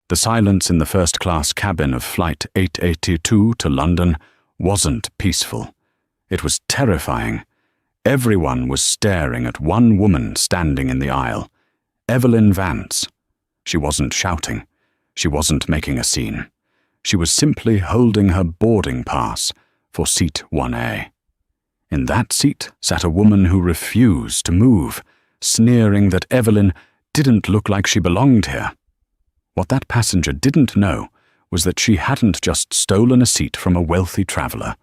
The silence in the first-class cabin of Flight 882 to London wasn't peaceful. It was terrifying. Everyone was staring at one woman standing in the aisle, Evelyn Vance. She wasn't shouting. She wasn't making a scene. She was simply holding her boarding pass for seat 1A. In that seat sat a woman who refused to move, sneering that Evelyn didn't look like she belonged here. What that passenger didn't know was that she hadn't just stolen a seat from a wealthy traveler.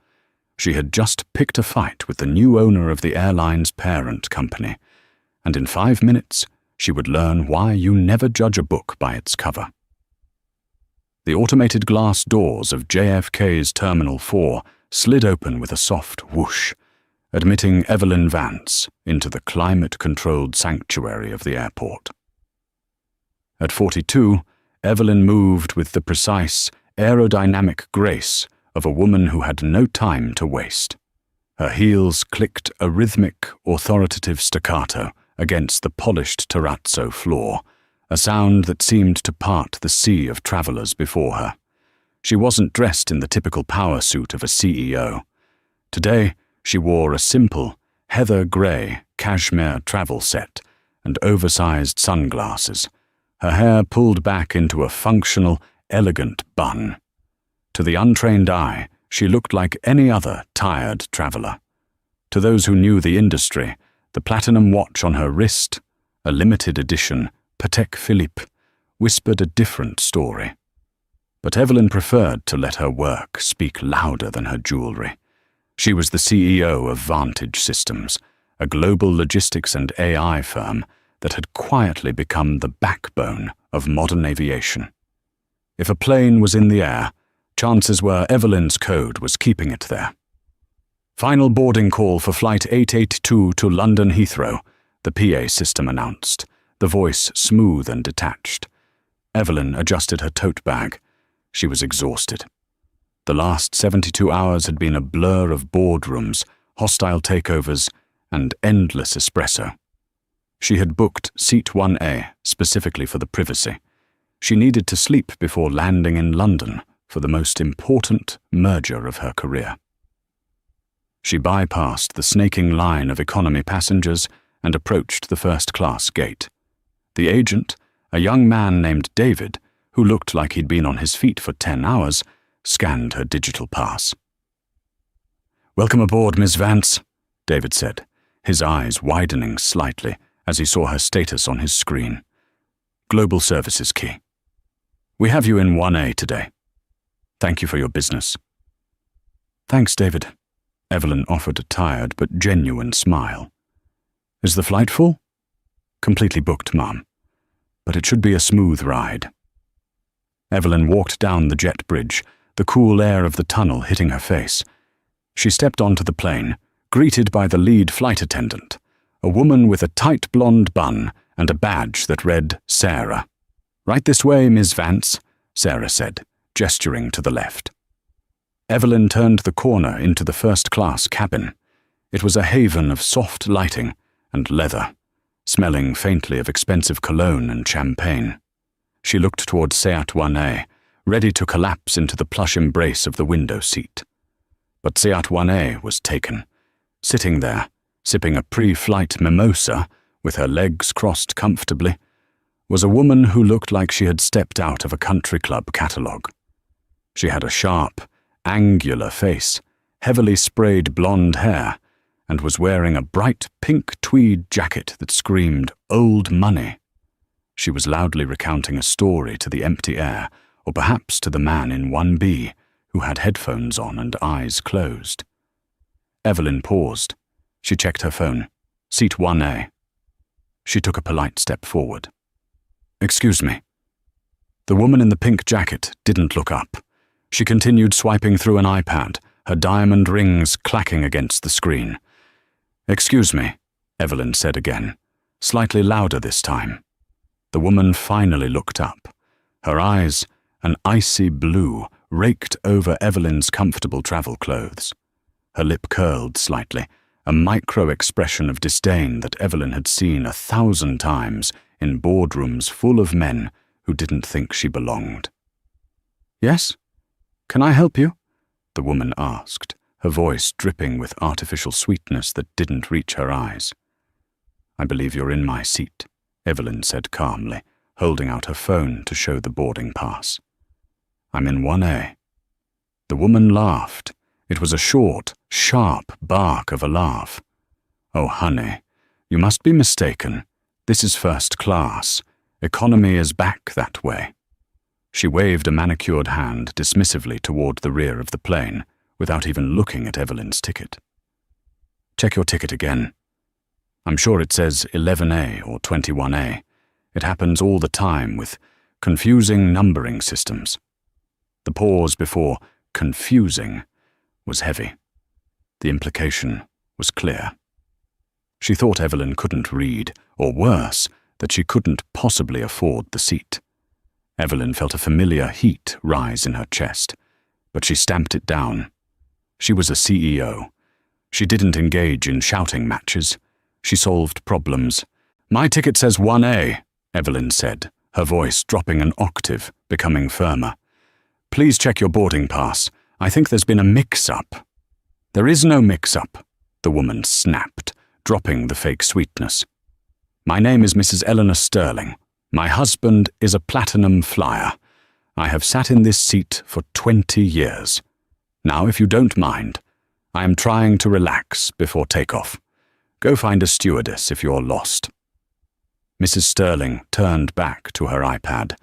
She had just picked a fight with the new owner of the airline's parent company, and in 5 minutes she would learn why you never judge a book by its cover. The automated glass doors of JFK's Terminal 4 slid open with a soft whoosh, admitting Evelyn Vance into the climate-controlled sanctuary of the airport. At 42, Evelyn moved with the precise, aerodynamic grace of a woman who had no time to waste. Her heels clicked a rhythmic, authoritative staccato against the polished terrazzo floor, a sound that seemed to part the sea of travelers before her. She wasn't dressed in the typical power suit of a CEO. Today, she wore a simple, heather grey cashmere travel set and oversized sunglasses, her hair pulled back into a functional, elegant bun. To the untrained eye, she looked like any other tired traveler. To those who knew the industry, the platinum watch on her wrist, a limited edition Patek Philippe, whispered a different story. But Evelyn preferred to let her work speak louder than her jewelry. She was the CEO of Vantage Systems, a global logistics and AI firm that had quietly become the backbone of modern aviation. If a plane was in the air, chances were Evelyn's code was keeping it there. Final boarding call for Flight 882 to London Heathrow, the PA system announced, the voice smooth and detached. Evelyn adjusted her tote bag. She was exhausted. The last 72 hours had been a blur of boardrooms, hostile takeovers, and endless espresso. She had booked seat 1A specifically for the privacy. She needed to sleep before landing in London for the most important merger of her career. She bypassed the snaking line of economy passengers and approached the first-class gate. The agent, a young man named David, who looked like he'd been on his feet for 10 hours, scanned her digital pass. "Welcome aboard, Miss Vance," David said, his eyes widening slightly as he saw her status on his screen. "Global Services Key. We have you in 1A today. Thank you for your business." "Thanks, David." Evelyn offered a tired but genuine smile. "Is the flight full?" "Completely booked, ma'am. But it should be a smooth ride." Evelyn walked down the jet bridge, the cool air of the tunnel hitting her face. She stepped onto the plane, greeted by the lead flight attendant, a woman with a tight blonde bun and a badge that read Sarah. "Right this way, Ms. Vance," Sarah said, gesturing to the left. Evelyn turned the corner into the first-class cabin. It was a haven of soft lighting and leather, smelling faintly of expensive cologne and champagne. She looked toward Seat 1A, ready to collapse into the plush embrace of the window seat. But Seat 1A was taken. Sitting there, sipping a pre-flight mimosa, with her legs crossed comfortably, was a woman who looked like she had stepped out of a country club catalogue. She had a sharp, angular face, heavily sprayed blonde hair, and was wearing a bright pink tweed jacket that screamed old money. She was loudly recounting a story to the empty air, or perhaps to the man in 1B, who had headphones on and eyes closed. Evelyn paused. She checked her phone. Seat 1A. She took a polite step forward. "Excuse me." The woman in the pink jacket didn't look up. She continued swiping through an iPad, her diamond rings clacking against the screen. "Excuse me," Evelyn said again, slightly louder this time. The woman finally looked up. Her eyes, an icy blue, raked over Evelyn's comfortable travel clothes. Her lip curled slightly, a micro-expression of disdain that Evelyn had seen 1,000 times in boardrooms full of men who didn't think she belonged. "Yes? Can I help you?" the woman asked, her voice dripping with artificial sweetness that didn't reach her eyes. "I believe you're in my seat," Evelyn said calmly, holding out her phone to show the boarding pass. "I'm in 1A. The woman laughed. It was a short, sharp bark of a laugh. "Oh, honey, you must be mistaken. This is first class. Economy is back that way." She waved a manicured hand dismissively toward the rear of the plane, without even looking at Evelyn's ticket. "Check your ticket again. I'm sure it says 11A or 21A. It happens all the time with confusing numbering systems." The pause before confusing was heavy. The implication was clear. She thought Evelyn couldn't read, or worse, that she couldn't possibly afford the seat. Evelyn felt a familiar heat rise in her chest, but she stamped it down. She was a CEO. She didn't engage in shouting matches. She solved problems. "My ticket says 1A, Evelyn said, her voice dropping an octave, becoming firmer. "Please check your boarding pass. I think there's been a mix-up." "There is no mix-up," the woman snapped, dropping the fake sweetness. "My name is Mrs. Eleanor Sterling. My husband is a platinum flyer. I have sat in this seat for 20 years. Now, if you don't mind, I am trying to relax before takeoff. Go find a stewardess if you're lost." Mrs. Sterling turned back to her iPad,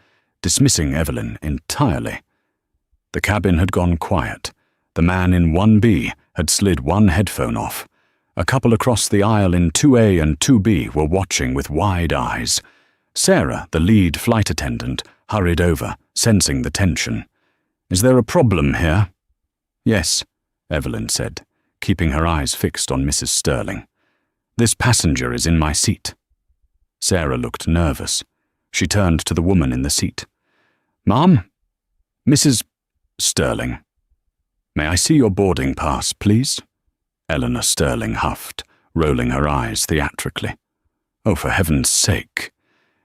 dismissing Evelyn entirely. The cabin had gone quiet. The man in 1B had slid one headphone off. A couple across the aisle in 2A and 2B were watching with wide eyes. Sarah, the lead flight attendant, hurried over, sensing the tension. "Is there a problem here?" "Yes," Evelyn said, keeping her eyes fixed on Mrs. Sterling. "This passenger is in my seat." Sarah looked nervous. She turned to the woman in the seat. "Ma'am? Mrs. Sterling. May I see your boarding pass, please?" Eleanor Sterling huffed, rolling her eyes theatrically. "Oh, for heaven's sake.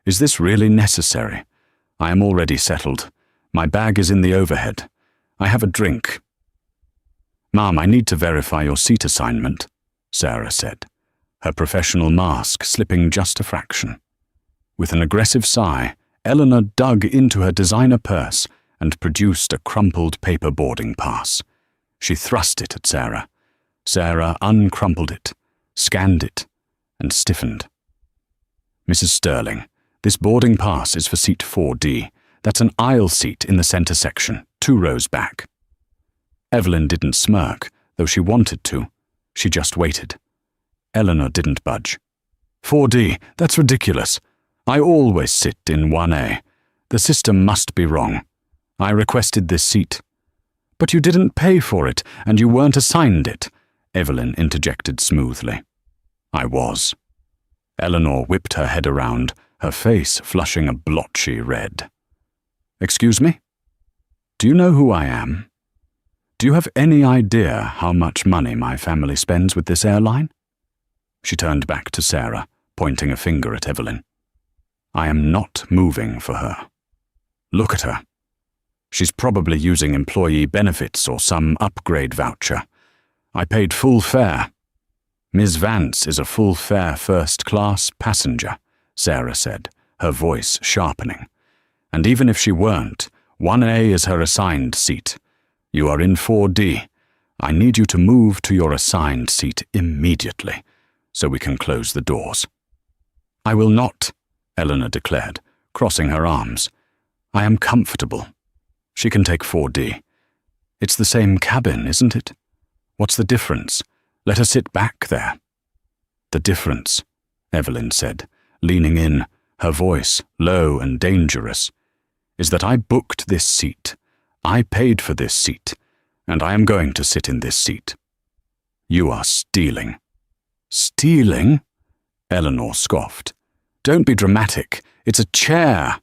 Is this really necessary? I am already settled. My bag is in the overhead. I have a drink." "Ma'am, I need to verify your seat assignment," Sarah said, her professional mask slipping just a fraction. With an aggressive sigh, Eleanor dug into her designer purse and produced a crumpled paper boarding pass. She thrust it at Sarah. Sarah uncrumpled it, scanned it, and stiffened. "Mrs. Sterling, this boarding pass is for seat 4D. That's an aisle seat in the center section, 2 rows back." Evelyn didn't smirk, though she wanted to. She just waited. Eleanor didn't budge. 4D, that's ridiculous. I always sit in 1A. The system must be wrong. I requested this seat." "But you didn't pay for it, and you weren't assigned it," Evelyn interjected smoothly. "I was." Eleanor whipped her head around, her face flushing a blotchy red. "Excuse me? Do you know who I am? Do you have any idea how much money my family spends with this airline?" She turned back to Sarah, pointing a finger at Evelyn. "I am not moving for her. Look at her. She's probably using employee benefits or some upgrade voucher. I paid full fare." "Ms. Vance is a full-fare first-class passenger," Sarah said, her voice sharpening. "And even if she weren't, 1A is her assigned seat. You are in 4D. I need you to move to your assigned seat immediately, so we can close the doors." "I will not," Eleanor declared, crossing her arms. "I am comfortable. She can take 4D. It's the same cabin, isn't it? What's the difference? Let her sit back there." "The difference," Evelyn said, leaning in, her voice low and dangerous, "is that I booked this seat. I paid for this seat, and I am going to sit in this seat. You are stealing." "Stealing?" Eleanor scoffed. "Don't be dramatic. It's a chair."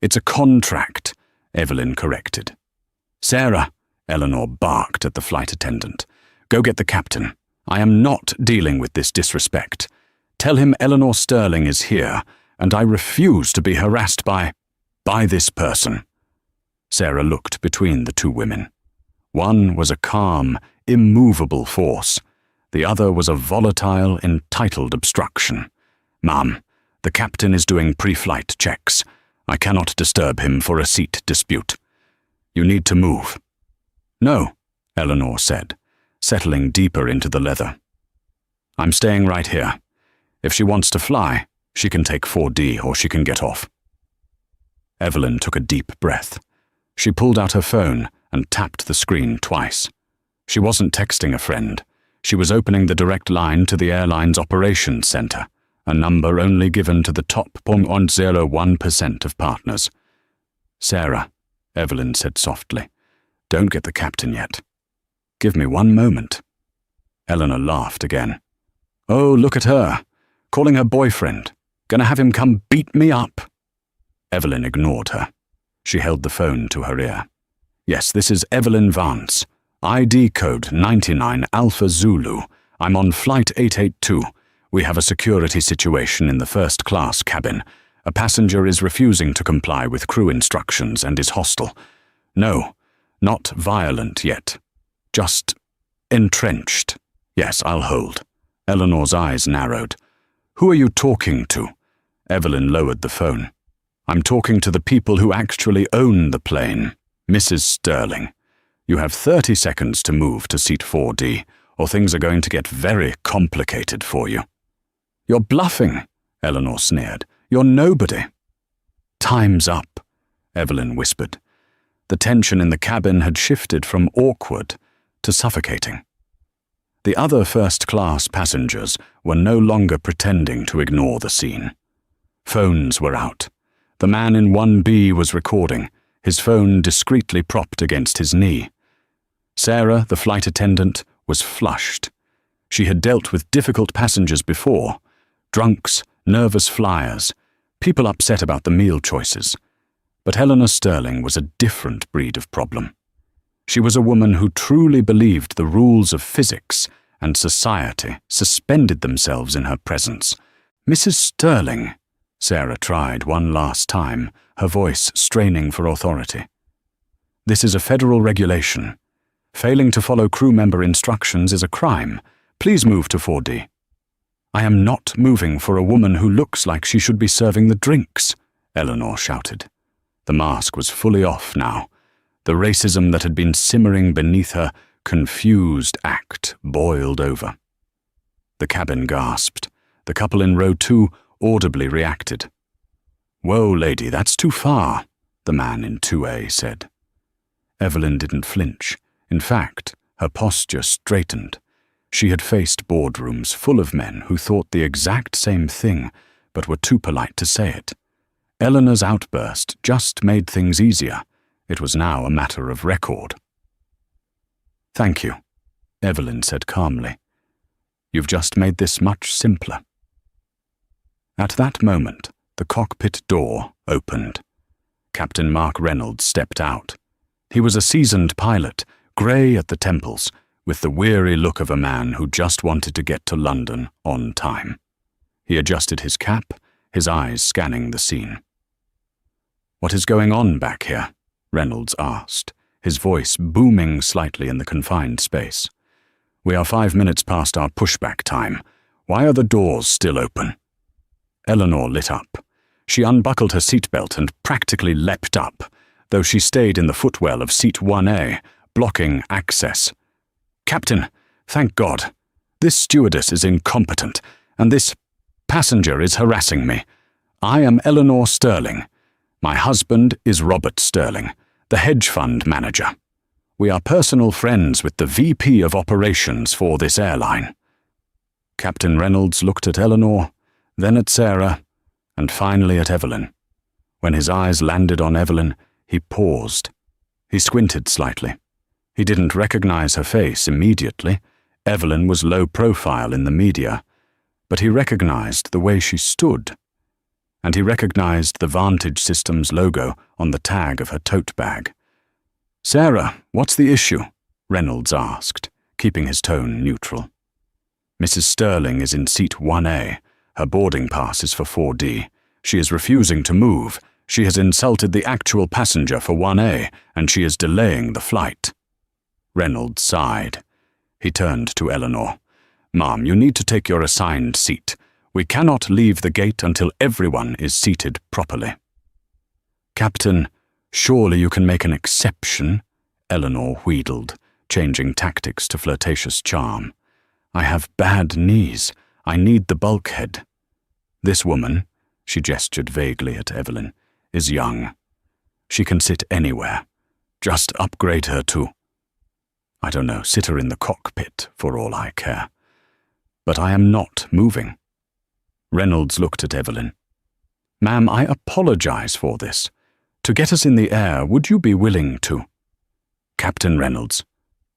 "It's a contract," Evelyn corrected. "Sarah," Eleanor barked at the flight attendant, "go get the captain. I am not dealing with this disrespect. Tell him Eleanor Sterling is here, and I refuse to be harassed by—" by this person. Sarah looked between the two women. One was a calm, immovable force. The other was a volatile, entitled obstruction. Ma'am, the captain is doing pre-flight checks. I cannot disturb him for a seat dispute. You need to move. No, Eleanor said, settling deeper into the leather. I'm staying right here. If she wants to fly, she can take 4D or she can get off. Evelyn took a deep breath. She pulled out her phone and tapped the screen twice. She wasn't texting a friend. She was opening the direct line to the airline's operations center, a number only given to the top 0.01% of partners. Sarah, Evelyn said softly, don't get the captain yet. Give me 1 moment. Eleanor laughed again. Oh, look at her, calling her boyfriend. Gonna have him come beat me up. Evelyn ignored her. She held the phone to her ear. Yes, this is Evelyn Vance. ID code 99 Alpha Zulu. I'm on flight 882. We have a security situation in the first class cabin. A passenger is refusing to comply with crew instructions and is hostile. No, not violent yet. Just entrenched. Yes, I'll hold. Eleanor's eyes narrowed. Who are you talking to? Evelyn lowered the phone. I'm talking to the people who actually own the plane. Mrs. Sterling. You have 30 seconds to move to seat 4D, or things are going to get very complicated for you. You're bluffing, Eleanor sneered. You're nobody. Time's up, Evelyn whispered. The tension in the cabin had shifted from awkward to suffocating. The other first-class passengers were no longer pretending to ignore the scene. Phones were out. The man in 1B was recording, his phone discreetly propped against his knee. Sarah, the flight attendant, was flushed. She had dealt with difficult passengers before, drunks, nervous flyers, people upset about the meal choices. But Eleanor Sterling was a different breed of problem. She was a woman who truly believed the rules of physics and society suspended themselves in her presence. Mrs. Sterling, Sarah tried one last time, her voice straining for authority. This is a federal regulation. Failing to follow crew member instructions is a crime. Please move to 4D. I am not moving for a woman who looks like she should be serving the drinks, Eleanor shouted. The mask was fully off now. The racism that had been simmering beneath her confused act boiled over. The cabin gasped. The couple in row 2 audibly reacted. Whoa, lady, that's too far, the man in 2A said. Evelyn didn't flinch. In fact, her posture straightened. She had faced boardrooms full of men who thought the exact same thing, but were too polite to say it. Eleanor's outburst just made things easier. It was now a matter of record. Thank you, Evelyn said calmly. You've just made this much simpler. At that moment, the cockpit door opened. Captain Mark Reynolds stepped out. He was a seasoned pilot, grey at the temples, with the weary look of a man who just wanted to get to London on time. He adjusted his cap, his eyes scanning the scene. What is going on back here? Reynolds asked, his voice booming slightly in the confined space. We are 5 minutes past our pushback time. Why are the doors still open? Eleanor lit up. She unbuckled her seatbelt and practically leapt up, though she stayed in the footwell of seat 1A, blocking access. Captain, thank God. This stewardess is incompetent, and this passenger is harassing me. I am Eleanor Sterling. My husband is Robert Sterling, the hedge fund manager. We are personal friends with the VP of operations for this airline. Captain Reynolds looked at Eleanor, then at Sarah, and finally at Evelyn. When his eyes landed on Evelyn, he paused. He squinted slightly. He didn't recognize her face immediately. Evelyn was low profile in the media, but he recognized the way she stood. And he recognized the Vantage Systems logo on the tag of her tote bag. Sarah, what's the issue? Reynolds asked, keeping his tone neutral. Mrs. Sterling is in seat 1A. Her boarding pass is for 4D. She is refusing to move. She has insulted the actual passenger for 1A, and she is delaying the flight." Reynolds sighed. He turned to Eleanor. "Ma'am, you need to take your assigned seat. We cannot leave the gate until everyone is seated properly." "Captain, surely you can make an exception," Eleanor wheedled, changing tactics to flirtatious charm. "I have bad knees. I need the bulkhead." "This woman," she gestured vaguely at Evelyn, "is young. She can sit anywhere. Just upgrade her to, I don't know, sit her in the cockpit for all I care. But I am not moving." Reynolds looked at Evelyn. "Ma'am, I apologize for this. To get us in the air, would you be willing to—" "Captain Reynolds,"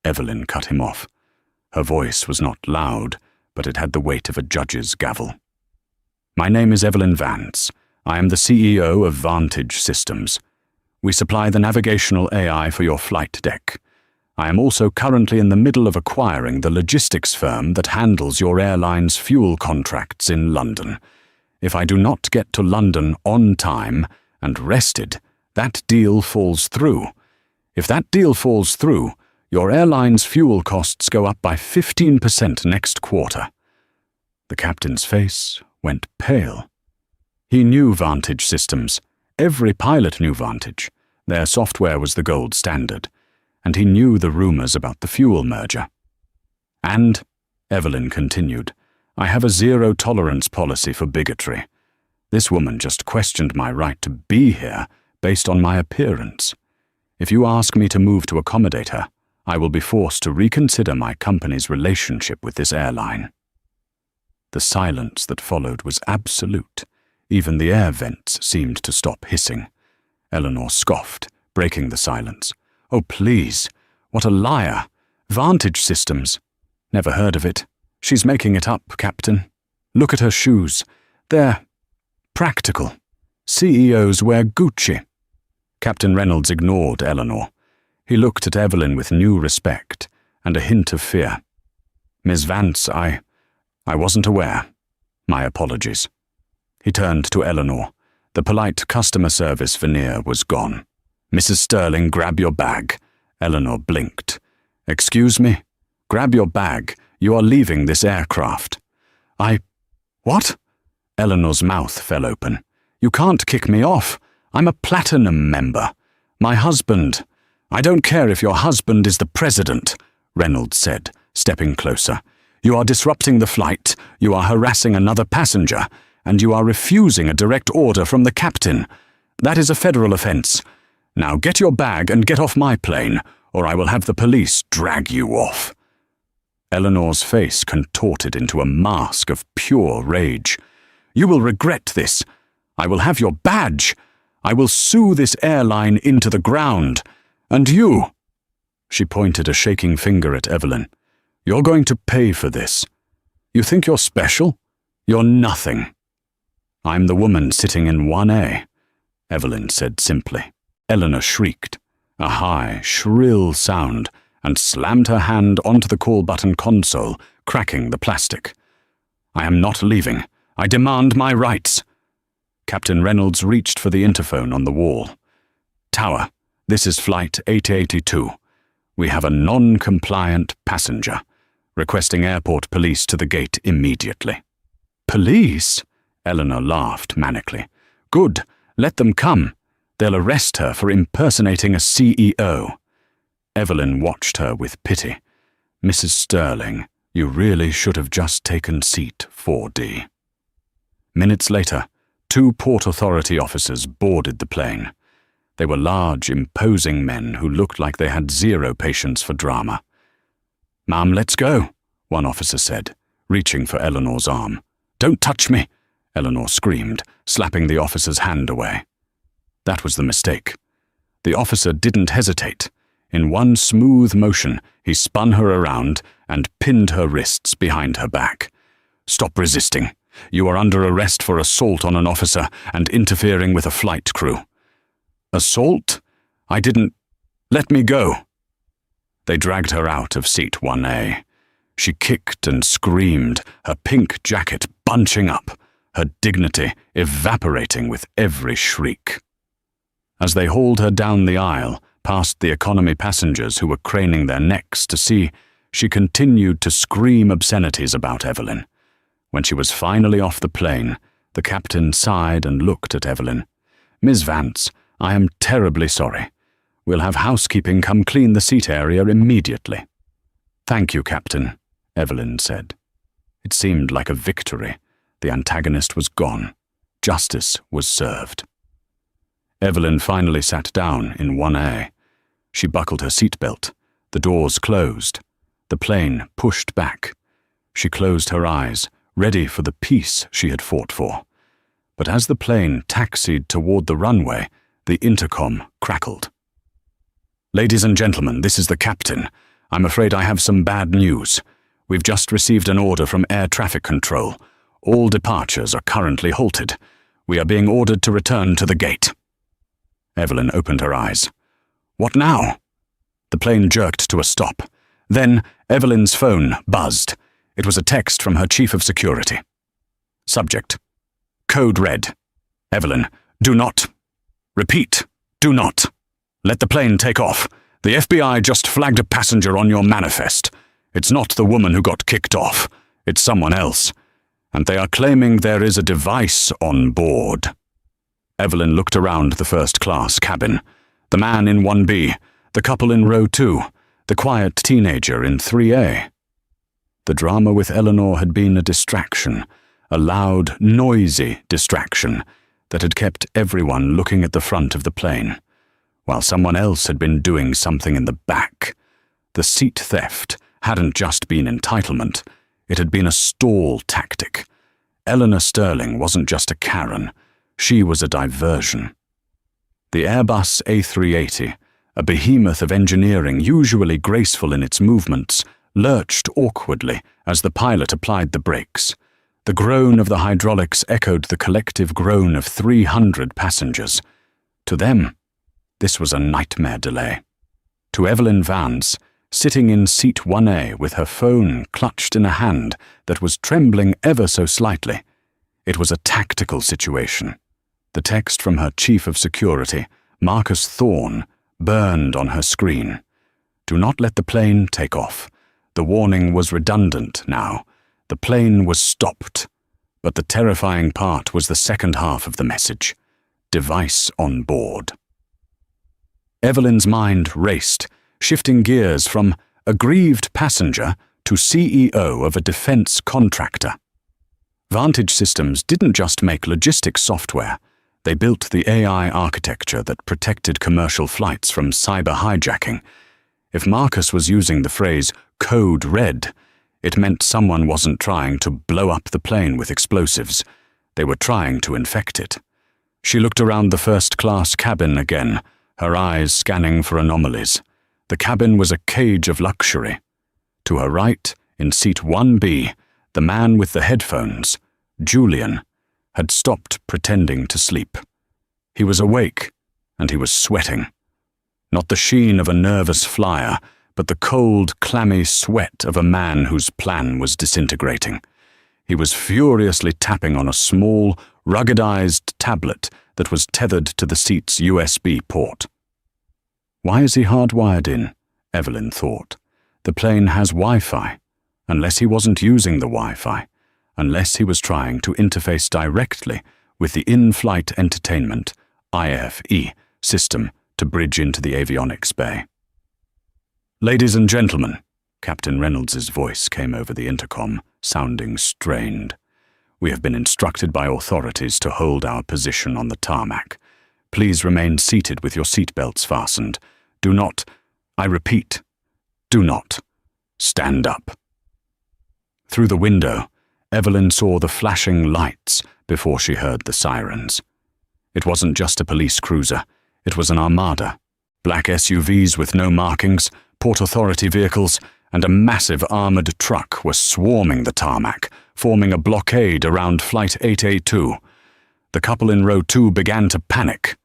Evelyn cut him off. Her voice was not loud, but it had the weight of a judge's gavel. "My name is Evelyn Vance. I am the CEO of Vantage Systems. We supply the navigational AI for your flight deck. I am also currently in the middle of acquiring the logistics firm that handles your airline's fuel contracts in London. If I do not get to London on time and rested, that deal falls through. If that deal falls through, your airline's fuel costs go up by 15% next quarter." The captain's face went pale. He knew Vantage Systems. Every pilot knew Vantage. Their software was the gold standard. And he knew the rumors about the fuel merger. "And," Evelyn continued, "I have a zero-tolerance policy for bigotry. This woman just questioned my right to be here based on my appearance. If you ask me to move to accommodate her, I will be forced to reconsider my company's relationship with this airline." The silence that followed was absolute. Even the air vents seemed to stop hissing. Eleanor scoffed, breaking the silence. "Oh, please. What a liar. Vantage Systems. Never heard of it. She's making it up, Captain. Look at her shoes. They're practical. CEOs wear Gucci." Captain Reynolds ignored Eleanor. He looked at Evelyn with new respect and a hint of fear. "Miss Vance, I wasn't aware. My apologies." He turned to Eleanor. The polite customer service veneer was gone. "Mrs. Sterling, grab your bag." Eleanor blinked. "Excuse me? Grab your bag. You are leaving this aircraft." What?" Eleanor's mouth fell open. "You can't kick me off. I'm a platinum member. My husband—" "I don't care if your husband is the president," Reynolds said, stepping closer. "You are disrupting the flight, you are harassing another passenger, and you are refusing a direct order from the captain. That is a federal offense. Now get your bag and get off my plane, or I will have the police drag you off." Eleanor's face contorted into a mask of pure rage. "You will regret this. I will have your badge. I will sue this airline into the ground. And you—" She pointed a shaking finger at Evelyn. "You're going to pay for this. You think you're special? You're nothing." "I'm the woman sitting in 1A," Evelyn said simply. Eleanor shrieked, a high, shrill sound, and slammed her hand onto the call button console, cracking the plastic. "I am not leaving. I demand my rights." Captain Reynolds reached for the interphone on the wall. "Tower, this is Flight 882. We have a non-compliant passenger, requesting airport police to the gate immediately." "Police?" Eleanor laughed manically. "Good, let them come. They'll arrest her for impersonating a CEO." Evelyn watched her with pity. "Mrs. Sterling, you really should have just taken seat 4D." Minutes later, 2 Port Authority officers boarded the plane. They were large, imposing men who looked like they had zero patience for drama. "Ma'am, let's go," one officer said, reaching for Eleanor's arm. "Don't touch me," Eleanor screamed, slapping the officer's hand away. That was the mistake. The officer didn't hesitate. In one smooth motion, he spun her around and pinned her wrists behind her back. "Stop resisting. You are under arrest for assault on an officer and interfering with a flight crew." "Assault? I didn't— Let me go." They dragged her out of seat 1A. She kicked and screamed, her pink jacket bunching up, her dignity evaporating with every shriek. As they hauled her down the aisle, past the economy passengers who were craning their necks to see, she continued to scream obscenities about Evelyn. When she was finally off the plane, the captain sighed and looked at Evelyn. "Miss Vance, I am terribly sorry. We'll have housekeeping come clean the seat area immediately." "Thank you, Captain," Evelyn said. It seemed like a victory. The antagonist was gone. Justice was served. Evelyn finally sat down in 1A. She buckled her seatbelt. The doors closed. The plane pushed back. She closed her eyes, ready for the peace she had fought for. But as the plane taxied toward the runway, the intercom crackled. "Ladies and gentlemen, this is the captain. I'm afraid I have some bad news. We've just received an order from air traffic control. All departures are currently halted. We are being ordered to return to the gate." Evelyn opened her eyes. "What now?" The plane jerked to a stop. Then Evelyn's phone buzzed. It was a text from her chief of security. Subject: Code red. Evelyn, do not. Repeat, do not. Let the plane take off. The FBI just flagged a passenger on your manifest. It's not the woman who got kicked off. It's someone else. And they are claiming there is a device on board. Evelyn looked around the first-class cabin. The man in 1B, the couple in row 2, the quiet teenager in 3A. The drama with Eleanor had been a distraction, a loud, noisy distraction that had kept everyone looking at the front of the plane, while someone else had been doing something in the back. The seat theft hadn't just been entitlement, it had been a stall tactic. Eleanor Sterling wasn't just a Karen, she was a diversion. The Airbus A380, a behemoth of engineering usually graceful in its movements, lurched awkwardly as the pilot applied the brakes. The groan of the hydraulics echoed the collective groan of 300 passengers. To them, this was a nightmare delay. To Evelyn Vance, sitting in seat 1A with her phone clutched in a hand that was trembling ever so slightly, it was a tactical situation. The text from her chief of security, Marcus Thorne, burned on her screen. Do not let the plane take off. The warning was redundant now. The plane was stopped. But the terrifying part was the second half of the message. Device on board. Evelyn's mind raced, shifting gears from aggrieved passenger to CEO of a defense contractor. Vantage Systems didn't just make logistics software. They built the AI architecture that protected commercial flights from cyber hijacking. If Marcus was using the phrase code red, it meant someone wasn't trying to blow up the plane with explosives. They were trying to infect it. She looked around the first-class cabin again, her eyes scanning for anomalies. The cabin was a cage of luxury. To her right, in seat 1B, the man with the headphones, Julian, had stopped pretending to sleep. He was awake, and he was sweating. Not the sheen of a nervous flyer, but the cold, clammy sweat of a man whose plan was disintegrating. He was furiously tapping on a small, ruggedized tablet that was tethered to the seat's USB port. Why is he hardwired in? Evelyn thought. The plane has Wi-Fi, unless he wasn't using the Wi-Fi, unless he was trying to interface directly with the in-flight entertainment, IFE, system to bridge into the avionics bay. "Ladies and gentlemen," Captain Reynolds's voice came over the intercom, sounding strained. "We have been instructed by authorities to hold our position on the tarmac. Please remain seated with your seatbelts fastened. Do not, I repeat, do not stand up." Through the window, Evelyn saw the flashing lights before she heard the sirens. It wasn't just a police cruiser, it was an armada. Black SUVs with no markings, Port Authority vehicles, and a massive armored truck were swarming the tarmac, forming a blockade around Flight 8A2. The couple in row 2 began to panic.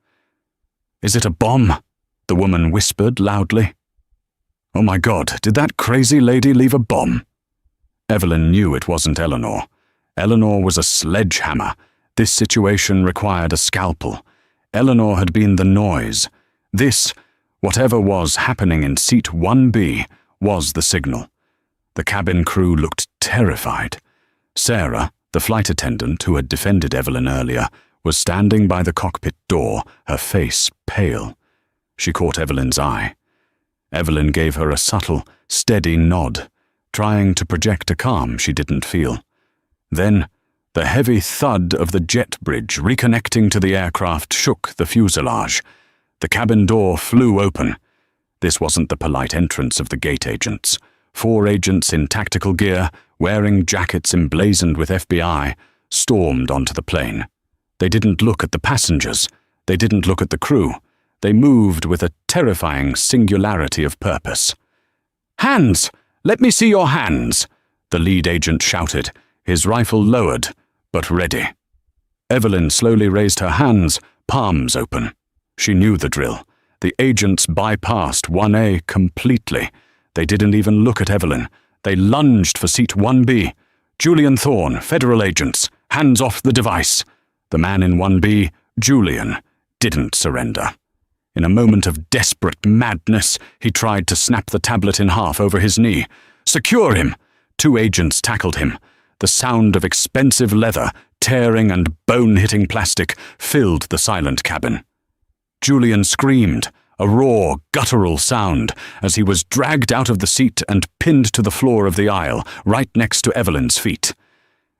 "Is it a bomb?" the woman whispered loudly. "Oh my God, did that crazy lady leave a bomb?" Evelyn knew it wasn't Eleanor. Eleanor was a sledgehammer. This situation required a scalpel. Eleanor had been the noise. This, whatever was happening in seat 1B, was the signal. The cabin crew looked terrified. Sarah, the flight attendant who had defended Evelyn earlier, was standing by the cockpit door, her face pale. She caught Evelyn's eye. Evelyn gave her a subtle, steady nod, trying to project a calm she didn't feel. Then, the heavy thud of the jet bridge reconnecting to the aircraft shook the fuselage. The cabin door flew open. This wasn't the polite entrance of the gate agents. 4 agents in tactical gear, wearing jackets emblazoned with FBI, stormed onto the plane. They didn't look at the passengers. They didn't look at the crew. They moved with a terrifying singularity of purpose. "Hands! Let me see your hands!" the lead agent shouted, his rifle lowered, but ready. Evelyn slowly raised her hands, palms open. She knew the drill. The agents bypassed 1A completely. They didn't even look at Evelyn. They lunged for seat 1B. Julian Thorne, federal agents, hands off the device. The man in 1B, Julian, didn't surrender. In a moment of desperate madness, he tried to snap the tablet in half over his knee. "Secure him!" 2 agents tackled him. The sound of expensive leather, tearing and bone-hitting plastic, filled the silent cabin. Julian screamed, a raw, guttural sound, as he was dragged out of the seat and pinned to the floor of the aisle, right next to Evelyn's feet.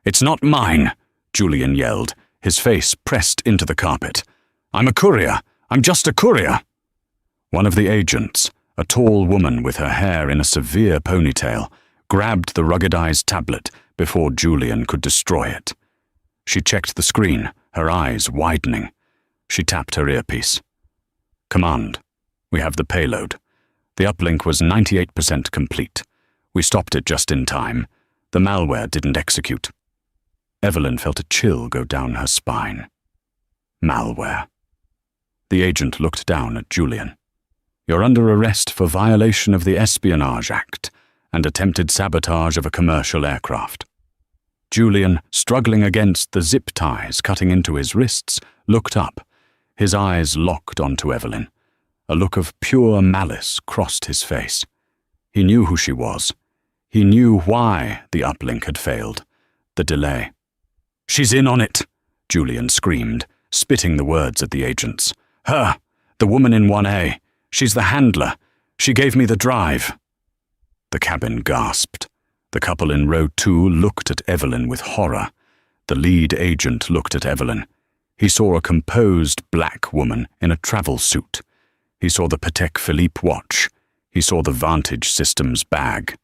"It's not mine," Julian yelled, his face pressed into the carpet. "I'm a courier. I'm just a courier." One of the agents, a tall woman with her hair in a severe ponytail, grabbed the ruggedized tablet before Julian could destroy it. She checked the screen, her eyes widening. She tapped her earpiece. "Command, we have the payload. The uplink was 98% complete. We stopped it just in time. The malware didn't execute." Evelyn felt a chill go down her spine. Malware. The agent looked down at Julian. "You're under arrest for violation of the Espionage Act and attempted sabotage of a commercial aircraft." Julian, struggling against the zip ties cutting into his wrists, looked up. His eyes locked onto Evelyn. A look of pure malice crossed his face. He knew who she was. He knew why the uplink had failed. The delay. "She's in on it!" Julian screamed, spitting the words at the agents. "Her! The woman in 1A. She's the handler. She gave me the drive." The cabin gasped. The couple in row 2 looked at Evelyn with horror. The lead agent looked at Evelyn. He saw a composed black woman in a travel suit. He saw the Patek Philippe watch. He saw the Vantage Systems bag.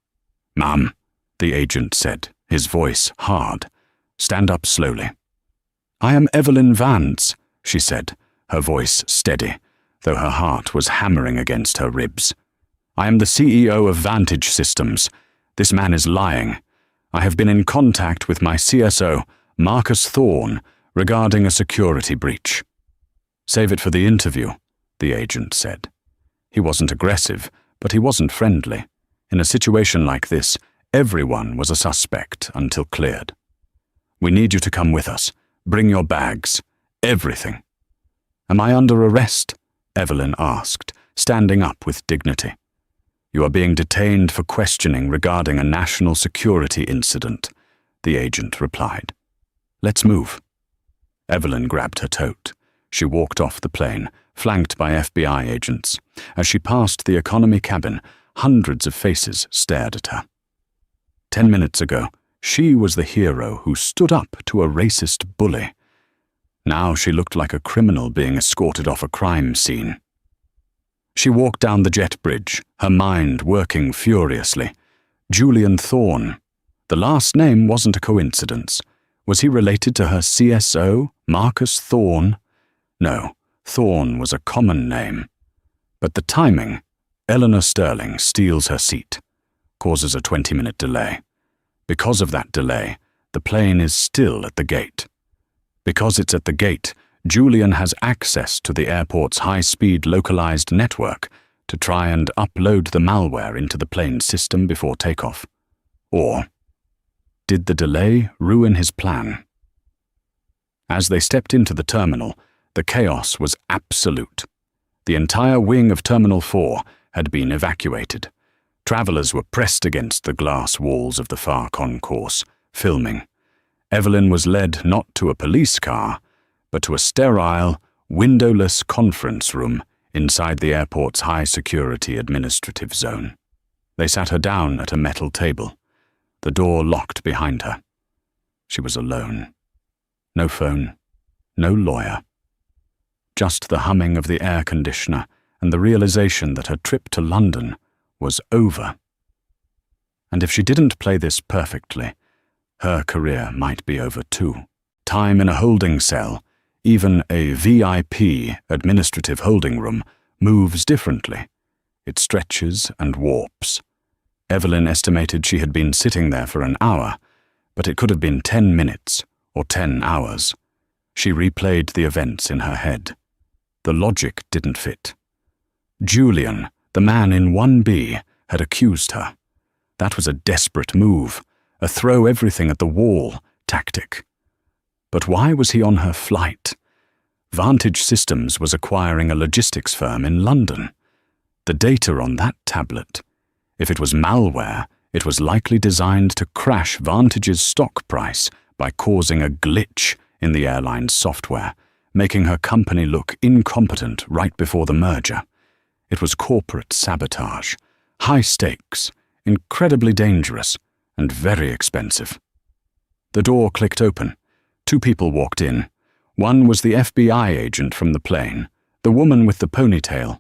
"Ma'am," the agent said, his voice hard. "Stand up slowly." "I am Evelyn Vance," she said, her voice steady, though her heart was hammering against her ribs. "I am the CEO of Vantage Systems. This man is lying. I have been in contact with my CSO, Marcus Thorne, regarding a security breach." "Save it for the interview," the agent said. He wasn't aggressive, but he wasn't friendly. In a situation like this, everyone was a suspect until cleared. "We need you to come with us. Bring your bags. Everything." "Am I under arrest?" Evelyn asked, standing up with dignity. "You are being detained for questioning regarding a national security incident," the agent replied. "Let's move." Evelyn grabbed her tote. She walked off the plane, flanked by FBI agents. As she passed the economy cabin, hundreds of faces stared at her. 10 minutes ago, she was the hero who stood up to a racist bully. Now she looked like a criminal being escorted off a crime scene. She walked down the jet bridge, her mind working furiously. Julian Thorne. The last name wasn't a coincidence. Was he related to her CSO, Marcus Thorne? No, Thorne was a common name. But the timing, Eleanor Sterling steals her seat, causes a 20-minute delay. Because of that delay, the plane is still at the gate. Because it's at the gate, Julian has access to the airport's high-speed localized network to try and upload the malware into the plane's system before takeoff. Or did the delay ruin his plan? As they stepped into the terminal, The chaos was absolute. The entire wing of Terminal 4 had been evacuated. Travelers were pressed against the glass walls of the far concourse, filming. Evelyn was led not to a police car, but to a sterile, windowless conference room inside the airport's high-security administrative zone. They sat her down at a metal table. The door locked behind her. She was alone. No phone, no lawyer. Just the humming of the air conditioner and the realization that her trip to London was over. And if she didn't play this perfectly, her career might be over too. Time in a holding cell, even a VIP administrative holding room, moves differently. It stretches and warps. Evelyn estimated she had been sitting there for an hour, but it could have been 10 minutes or 10 hours. She replayed the events in her head. The logic didn't fit. Julian, the man in 1B, had accused her. That was a desperate move, a throw everything at the wall tactic. But why was he on her flight? Vantage Systems was acquiring a logistics firm in London. The data on that tablet, if it was malware, it was likely designed to crash Vantage's stock price by causing a glitch in the airline's software, making her company look incompetent right before the merger. It was corporate sabotage, high stakes, incredibly dangerous, and very expensive. The door clicked open. 2 people walked in. One was the FBI agent from the plane, the woman with the ponytail.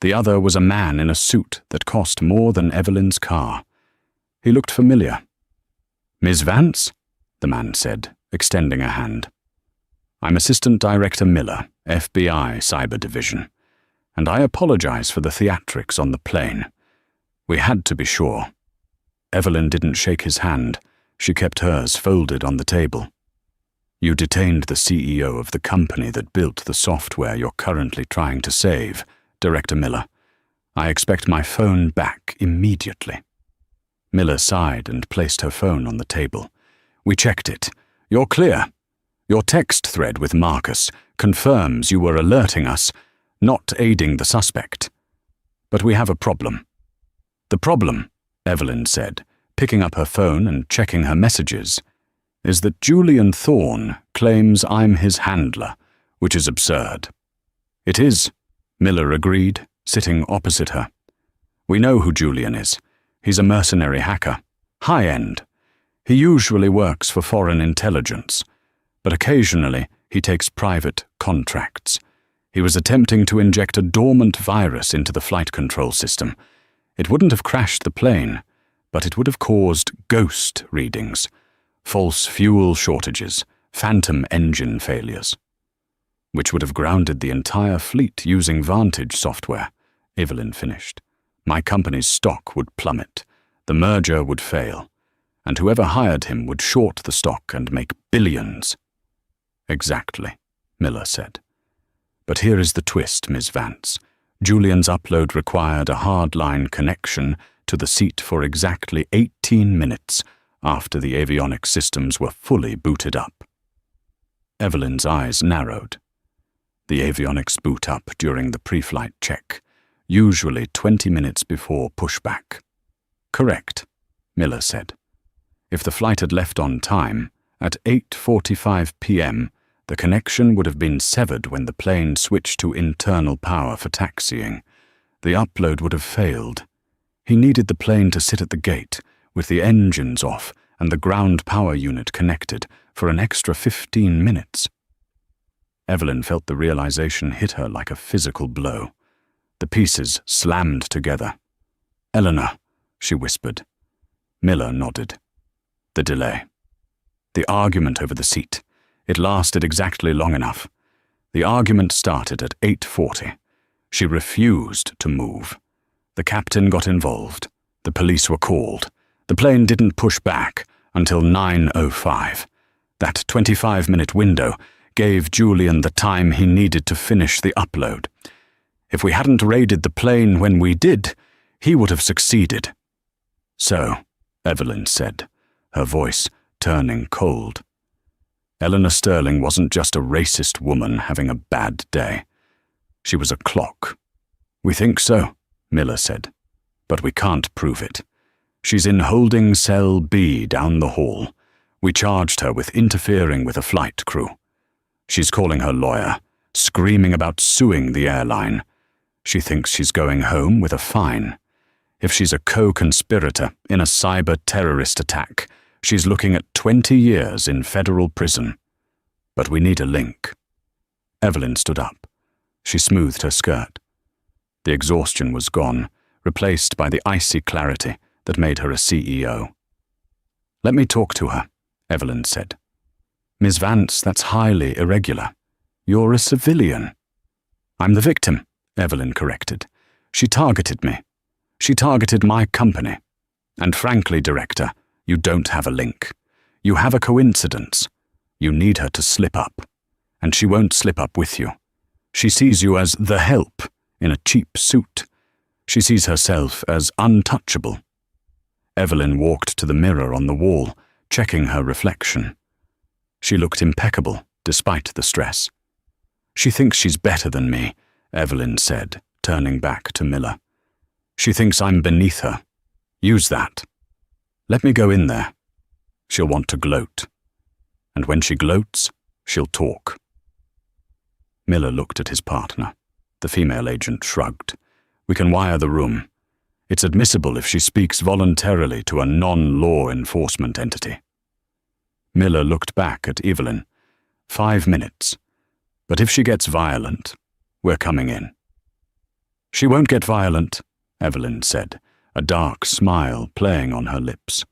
The other was a man in a suit that cost more than Evelyn's car. He looked familiar. "Ms. Vance?" the man said, extending a hand. "I'm Assistant Director Miller, FBI Cyber Division, and I apologize for the theatrics on the plane. We had to be sure." Evelyn didn't shake his hand. She kept hers folded on the table. "You detained the CEO of the company that built the software you're currently trying to save, Director Miller. I expect my phone back immediately." Miller sighed and placed her phone on the table. "We checked it. You're clear. Your text thread with Marcus confirms you were alerting us, not aiding the suspect. But we have a problem." "The problem," Evelyn said, picking up her phone and checking her messages, "is that Julian Thorne claims I'm his handler, which is absurd." "It is," Miller agreed, sitting opposite her. "We know who Julian is. He's a mercenary hacker. High-end. He usually works for foreign intelligence, but occasionally he takes private contracts. He was attempting to inject a dormant virus into the flight control system. It wouldn't have crashed the plane, but it would have caused ghost readings, false fuel shortages, phantom engine failures, which would have grounded the entire fleet using Vantage software," Evelyn finished. "My company's stock would plummet, the merger would fail, and whoever hired him would short the stock and make billions." "Exactly," Miller said. "But here is the twist, Ms. Vance. Julian's upload required a hardline connection to the seat for exactly 18 minutes after the avionics systems were fully booted up." Evelyn's eyes narrowed. The avionics boot up during the pre-flight check, usually 20 minutes before pushback. "Correct," Miller said. "If the flight had left on time, at 8:45 p.m., the connection would have been severed when the plane switched to internal power for taxiing. The upload would have failed. He needed the plane to sit at the gate, with the engines off and the ground power unit connected, for an extra 15 minutes. Evelyn felt the realization hit her like a physical blow. The pieces slammed together. "Eleanor," she whispered. Miller nodded. The delay. The argument over the seat. It lasted exactly long enough. The argument started at 8:40. She refused to move. The captain got involved. The police were called. The plane didn't push back until 9:05. That 25-minute window gave Julian the time he needed to finish the upload. If we hadn't raided the plane when we did, he would have succeeded. "So," Evelyn said, her voice turning cold, Eleanor Sterling wasn't just a racist woman having a bad day. She was a clock. We think so, Miller said, but we can't prove it. She's in holding cell B down the hall. We charged her with interfering with a flight crew. She's calling her lawyer, screaming about suing the airline. She thinks she's going home with a fine. If she's a co-conspirator in a cyber-terrorist attack, she's looking at 20 years in federal prison. But we need a link. Evelyn stood up. She smoothed her skirt. The exhaustion was gone, replaced by the icy clarity that made her a CEO. "Let me talk to her," Evelyn said. "Ms. Vance, that's highly irregular. You're a civilian." "I'm the victim," Evelyn corrected. "She targeted me. She targeted my company. And frankly, Director, you don't have a link. You have a coincidence. You need her to slip up. And she won't slip up with you. She sees you as the help in a cheap suit. She sees herself as untouchable." Evelyn walked to the mirror on the wall, checking her reflection. She looked impeccable, despite the stress. "She thinks she's better than me," Evelyn said, turning back to Miller. "She thinks I'm beneath her. Use that. Let me go in there. She'll want to gloat. And when she gloats, she'll talk." Miller looked at his partner. The female agent shrugged. "We can wire the room. It's admissible if she speaks voluntarily to a non-law enforcement entity." Miller looked back at Evelyn. 5 minutes. But if she gets violent, we're coming in. "She won't get violent," Evelyn said, a dark smile playing on her lips.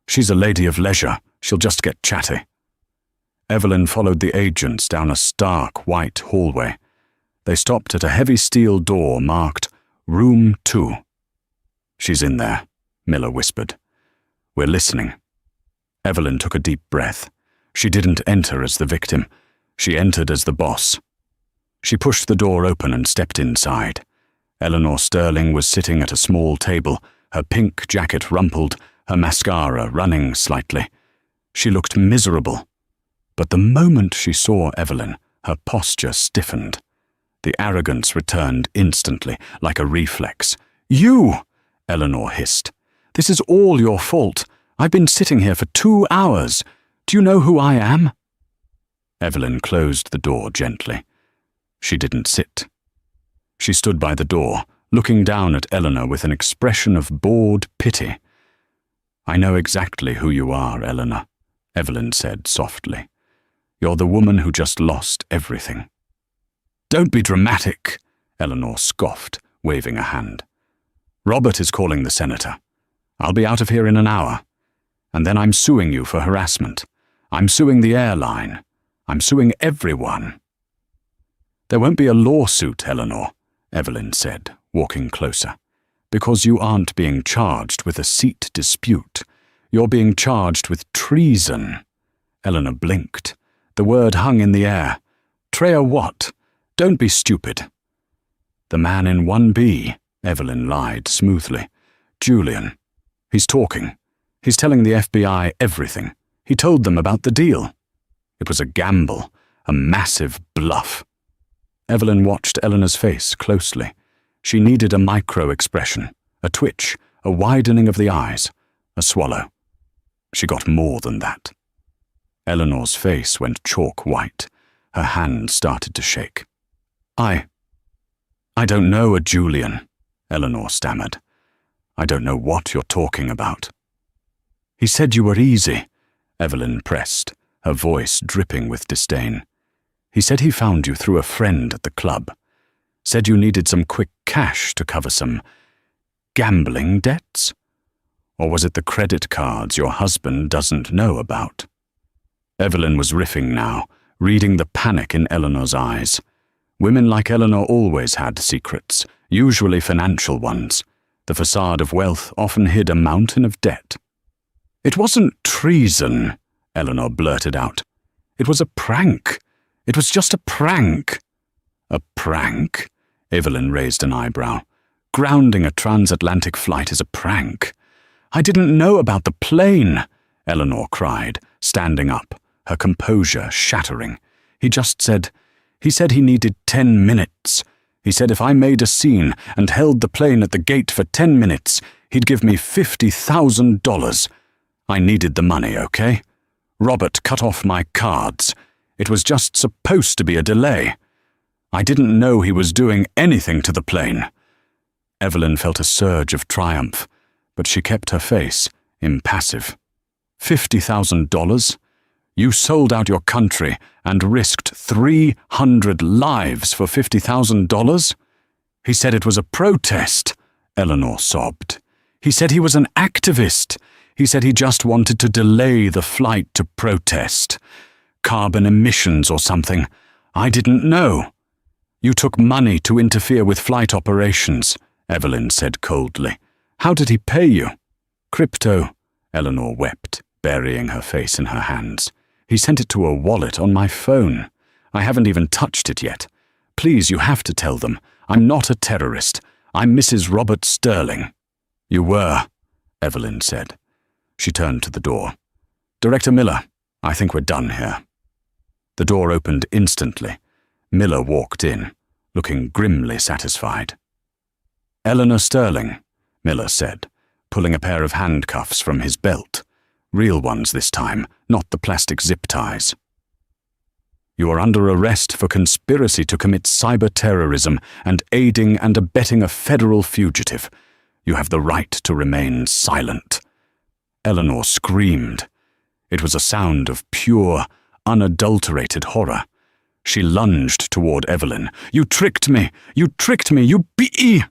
"She's a lady of leisure. She'll just get chatty." Evelyn followed the agents down a stark white hallway. They stopped at a heavy steel door marked Room 2. "She's in there," Miller whispered. "We're listening." Evelyn took a deep breath. She didn't enter as the victim. She entered as the boss. She pushed the door open and stepped inside. Eleanor Sterling was sitting at a small table, her pink jacket rumpled, her mascara running slightly. She looked miserable. But the moment she saw Evelyn, her posture stiffened. The arrogance returned instantly, like a reflex. "You!" Eleanor hissed. "This is all your fault. I've been sitting here for 2 hours. Do you know who I am?" Evelyn closed the door gently. She didn't sit. She stood by the door, looking down at Eleanor with an expression of bored pity. "I know exactly who you are, Eleanor," Evelyn said softly. "You're the woman who just lost everything." "Don't be dramatic," Eleanor scoffed, waving a hand. "Robert is calling the senator. I'll be out of here in an hour. And then I'm suing you for harassment. I'm suing the airline. I'm suing everyone." "There won't be a lawsuit, Eleanor," Evelyn said, walking closer, "because you aren't being charged with a seat dispute. You're being charged with treason." Eleanor blinked. The word hung in the air. "Treya what? Don't be stupid." "The man in 1B, Evelyn lied smoothly. "Julian. He's talking. He's telling the FBI everything. He told them about the deal. It was a gamble, a massive bluff." Evelyn watched Eleanor's face closely. She needed a micro-expression, a twitch, a widening of the eyes, a swallow. She got more than that. Eleanor's face went chalk white. Her hand started to shake. I don't know a Julian," Eleanor stammered. "I don't know what you're talking about." "He said you were easy," Evelyn pressed, her voice dripping with disdain. "He said he found you through a friend at the club. Said you needed some quick cash to cover some gambling debts? Or was it the credit cards your husband doesn't know about?" Evelyn was riffing now, reading the panic in Eleanor's eyes. Women like Eleanor always had secrets, usually financial ones. The facade of wealth often hid a mountain of debt. "It wasn't treason," Eleanor blurted out. "It was a prank. It was just a prank." "A prank?" Evelyn raised an eyebrow. "Grounding a transatlantic flight is a prank." "I didn't know about the plane," Eleanor cried, standing up, her composure shattering. He just said, he needed 10 minutes. He said if I made a scene and held the plane at the gate for 10 minutes, he'd give me $50,000. I needed the money, okay? Robert cut off my cards. It was just supposed to be a delay. I didn't know he was doing anything to the plane. Evelyn felt a surge of triumph, but she kept her face, impassive. $50,000? You sold out your country and risked 300 lives for $50,000? He said it was a protest, Eleanor sobbed. He said he was an activist. He said he just wanted to delay the flight to protest. Carbon emissions or something. I didn't know. You took money to interfere with flight operations, Evelyn said coldly. How did he pay you? Crypto, Eleanor wept, burying her face in her hands. He sent it to a wallet on my phone. I haven't even touched it yet. Please, you have to tell them. I'm not a terrorist. I'm Mrs. Robert Sterling. You were, Evelyn said. She turned to the door. Director Miller, I think we're done here. The door opened instantly. Miller walked in, looking grimly satisfied. Eleanor Sterling, Miller said, pulling a pair of handcuffs from his belt. Real ones this time, not the plastic zip ties. You are under arrest for conspiracy to commit cyber-terrorism and aiding and abetting a federal fugitive. You have the right to remain silent. Eleanor screamed. It was a sound of pure, unadulterated horror. She lunged toward Evelyn. You tricked me! You tricked me! You b-e!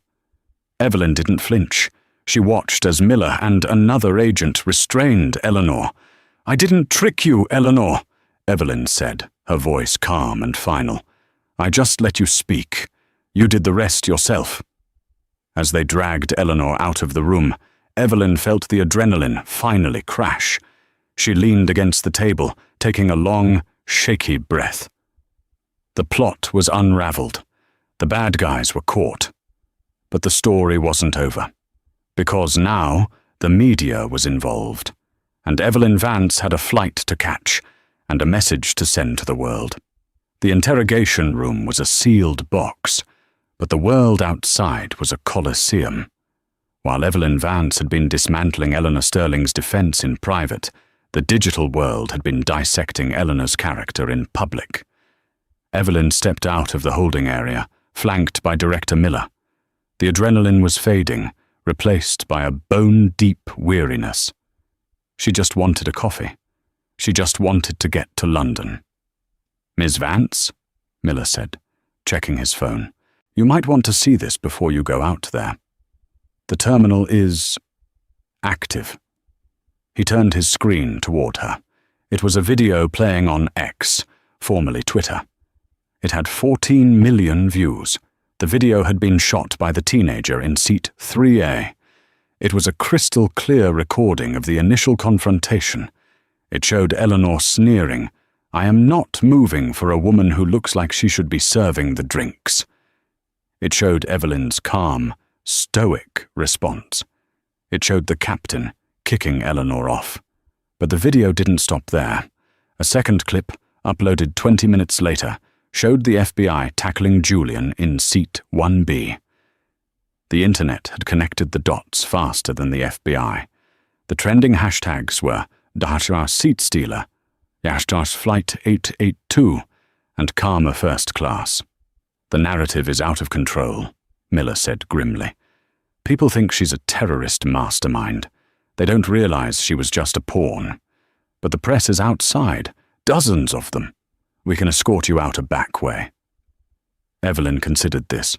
Evelyn didn't flinch. She watched as Miller and another agent restrained Eleanor. I didn't trick you, Eleanor, Evelyn said, her voice calm and final. I just let you speak. You did the rest yourself. As they dragged Eleanor out of the room, Evelyn felt the adrenaline finally crash. She leaned against the table, taking a long, shaky breath. The plot was unraveled. The bad guys were caught. But the story wasn't over. Because now, the media was involved. And Evelyn Vance had a flight to catch, and a message to send to the world. The interrogation room was a sealed box, but the world outside was a coliseum. While Evelyn Vance had been dismantling Eleanor Sterling's defense in private, the digital world had been dissecting Eleanor's character in public. Evelyn stepped out of the holding area, flanked by Director Miller. The adrenaline was fading, replaced by a bone-deep weariness. She just wanted a coffee. She just wanted to get to London. Ms. Vance, Miller said, checking his phone. You might want to see this before you go out there. The terminal is active. He turned his screen toward her. It was a video playing on X, formerly Twitter. It had 14 million views. The video had been shot by the teenager in seat 3A. It was a crystal clear recording of the initial confrontation. It showed Eleanor sneering, I am not moving for a woman who looks like she should be serving the drinks. It showed Evelyn's calm, stoic response. It showed the captain kicking Eleanor off. But the video didn't stop there. A second clip, uploaded 20 minutes later, showed the FBI tackling Julian in seat 1B. The internet had connected the dots faster than the FBI. The trending hashtags were Dashar Seat Stealer, Yashdar's Flight 882, and Karma First Class. The narrative is out of control, Miller said grimly. People think she's a terrorist mastermind. They don't realize she was just a pawn. But the press is outside, dozens of them. We can escort you out a back way. Evelyn considered this.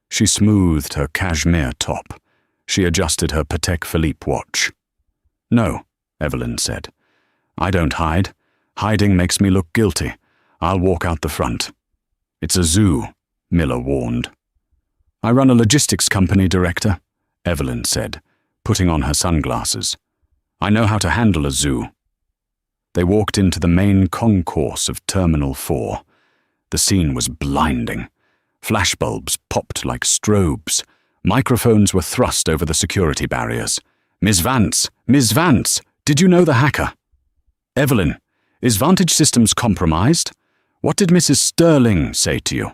She smoothed her cashmere top. She adjusted her Patek Philippe watch. No, Evelyn said. I don't hide. Hiding makes me look guilty. I'll walk out the front. It's a zoo, Miller warned. I run a logistics company, Director, Evelyn said, putting on her sunglasses. I know how to handle a zoo. They walked into the main concourse of Terminal 4. The scene was blinding. Flashbulbs popped like strobes. Microphones were thrust over the security barriers. Ms. Vance, did you know the hacker? Evelyn, Is Vantage Systems compromised? What did Mrs. Sterling say to you?"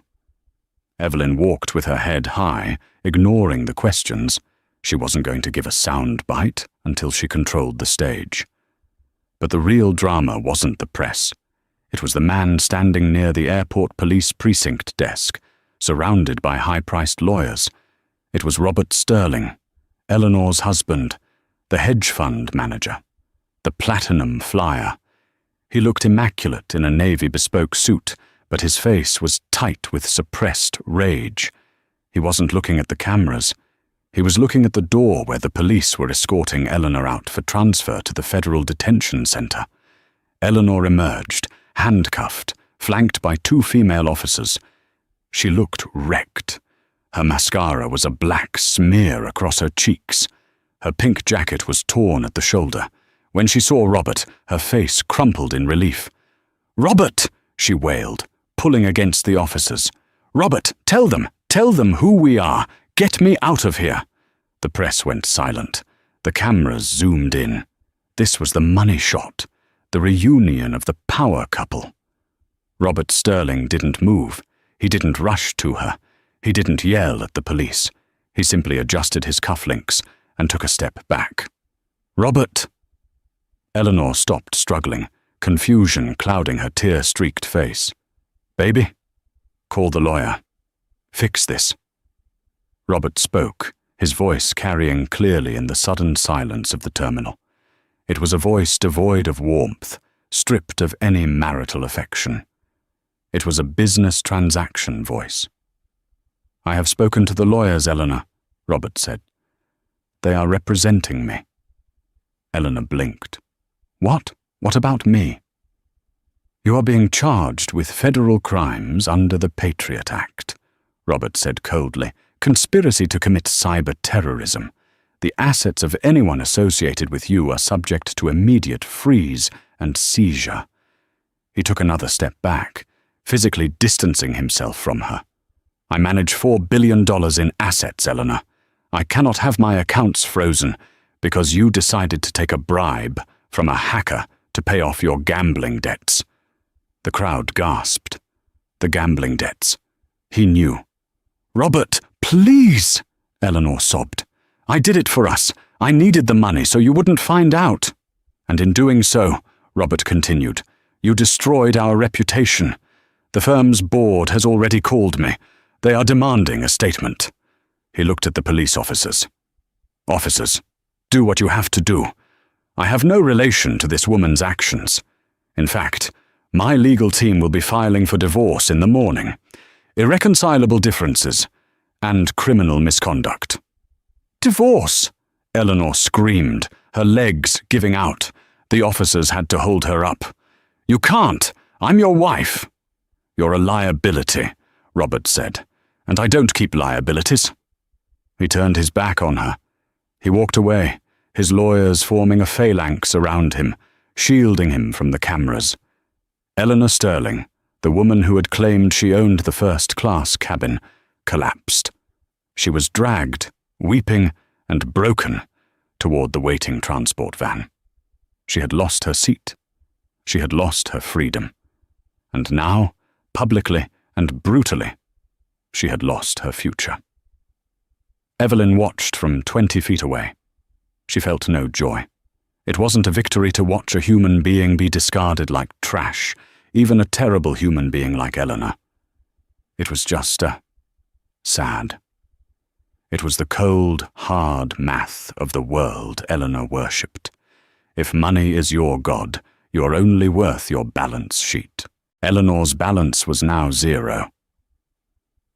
Evelyn walked with her head high, ignoring the questions. She wasn't going to give a sound bite until she controlled the stage. But the real drama wasn't the press. It was the man standing near the airport police precinct desk, surrounded by high-priced lawyers. It was Robert Sterling, Eleanor's husband, the hedge fund manager, the platinum flyer. He looked immaculate in a navy bespoke suit, but his face was tight with suppressed rage. He wasn't looking at the cameras. He was looking at the door where the police were escorting Eleanor out for transfer to the Federal Detention Center. Eleanor emerged, handcuffed, flanked by 2 female officers. She looked wrecked. Her mascara was a black smear across her cheeks. Her pink jacket was torn at the shoulder. When she saw Robert, her face crumpled in relief. "Robert!" she wailed, pulling against the officers. "Robert, tell them who we are. Get me out of here." The press went silent. The cameras zoomed in. This was the money shot, the reunion of the power couple. Robert Sterling didn't move. He didn't rush to her. He didn't yell at the police. He simply adjusted his cufflinks and took a step back. "Robert!" Eleanor stopped struggling, confusion clouding her tear-streaked face. "Baby? Call the lawyer. Fix this." Robert spoke, his voice carrying clearly in the sudden silence of the terminal. It was a voice devoid of warmth, stripped of any marital affection. It was a business transaction voice. "I have spoken to the lawyers, Eleanor," Robert said. "They are representing me." Eleanor blinked. "What? What about me?" "You are being charged with federal crimes under the Patriot Act," Robert said coldly. "Conspiracy to commit cyber-terrorism. The assets of anyone associated with you are subject to immediate freeze and seizure." He took another step back, physically distancing himself from her. "I manage $4 billion in assets, Eleanor. I cannot have my accounts frozen because you decided to take a bribe from a hacker to pay off your gambling debts." The crowd gasped. The gambling debts. He knew. "Robert, please!" Eleanor sobbed. "I did it for us. I needed the money so you wouldn't find out. And in doing so," Robert continued, "you destroyed our reputation. The firm's board has already called me. They are demanding a statement." He looked at the police officers. "Officers, do what you have to do. I have no relation to this woman's actions. In fact, my legal team will be filing for divorce in the morning. Irreconcilable differences and criminal misconduct." "Divorce!" Eleanor screamed, her legs giving out. The officers had to hold her up. "You can't! I'm your wife!" "You're a liability," Robert said, "and I don't keep liabilities." He turned his back on her. He walked away, his lawyers forming a phalanx around him, shielding him from the cameras. Eleanor Sterling, the woman who had claimed she owned the first-class cabin, collapsed. She was dragged, weeping and broken, toward the waiting transport van. She had lost her seat. She had lost her freedom. And now, publicly and brutally, she had lost her future. Evelyn watched from 20 feet away. She felt no joy. It wasn't a victory to watch a human being be discarded like trash, even a terrible human being like Eleanor. It was just sad. It was the cold, hard math of the world Eleanor worshipped. If money is your god, you're only worth your balance sheet. Eleanor's balance was now 0.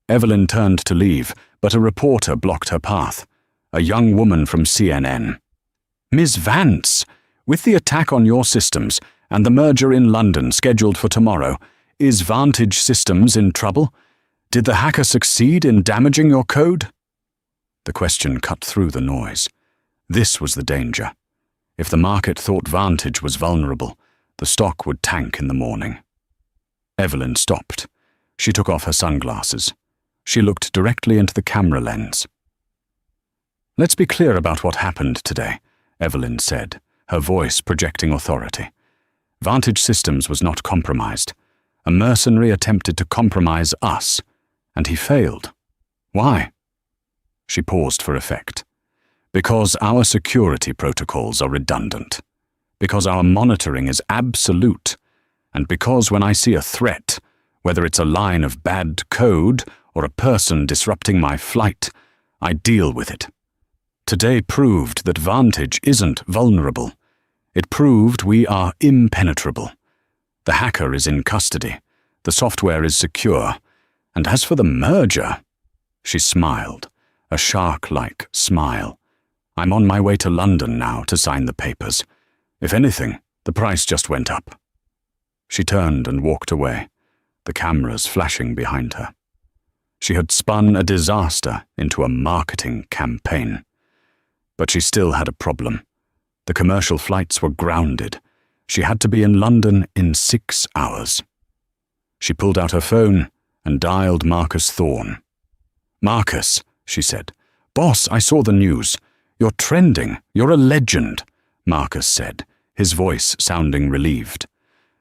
Evelyn turned to leave, but a reporter blocked her path. A young woman from CNN. "Ms. Vance, with the attack on your systems and the merger in London scheduled for tomorrow, is Vantage Systems in trouble? Did the hacker succeed in damaging your code?" The question cut through the noise. This was the danger. If the market thought Vantage was vulnerable, the stock would tank in the morning. Evelyn stopped. She took off her sunglasses. She looked directly into the camera lens. "Let's be clear about what happened today," Evelyn said, her voice projecting authority. Vantage Systems was not compromised. A mercenary attempted to compromise us, and he failed. Why? She paused for effect. Because our security protocols are redundant. Because our monitoring is absolute. And because when I see a threat, whether it's a line of bad code or a person disrupting my flight, I deal with it. Today proved that Vantage isn't vulnerable. It proved we are impenetrable. The hacker is in custody. The software is secure. And as for the merger, she smiled, a shark-like smile. I'm on my way to London now to sign the papers. If anything, the price just went up. She turned and walked away, the cameras flashing behind her. She had spun a disaster into a marketing campaign. But she still had a problem. The commercial flights were grounded. She had to be in London in 6 hours. She pulled out her phone and dialed Marcus Thorne. "Marcus," she said. "Boss, I saw the news. You're trending. You're a legend," Marcus said, his voice sounding relieved.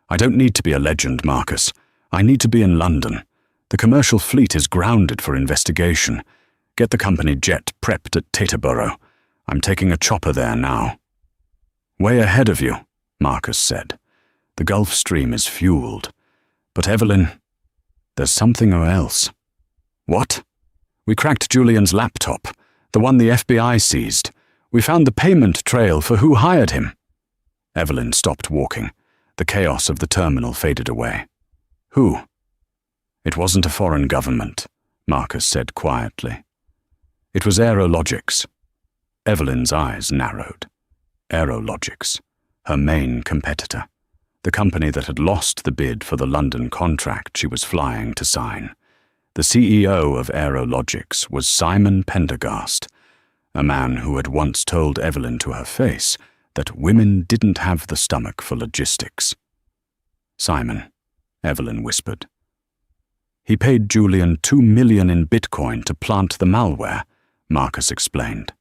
"I don't need to be a legend, Marcus. I need to be in London. The commercial fleet is grounded for investigation. Get the company jet prepped at Teterboro. I'm taking a chopper there now." "Way ahead of you," Marcus said. "The Gulf Stream is fueled. But Evelyn, there's something else." "What?" "We cracked Julian's laptop, the one the FBI seized. We found the payment trail for who hired him." Evelyn stopped walking. The chaos of the terminal faded away. "Who?" "It wasn't a foreign government," Marcus said quietly. "It was Aerologics." Evelyn's eyes narrowed. Aerologics, her main competitor. The company that had lost the bid for the London contract she was flying to sign. The CEO of Aerologics was Simon Pendergast, a man who had once told Evelyn to her face that women didn't have the stomach for logistics. "Simon," Evelyn whispered. "He paid Julian $2 million in Bitcoin to plant the malware," Marcus explained.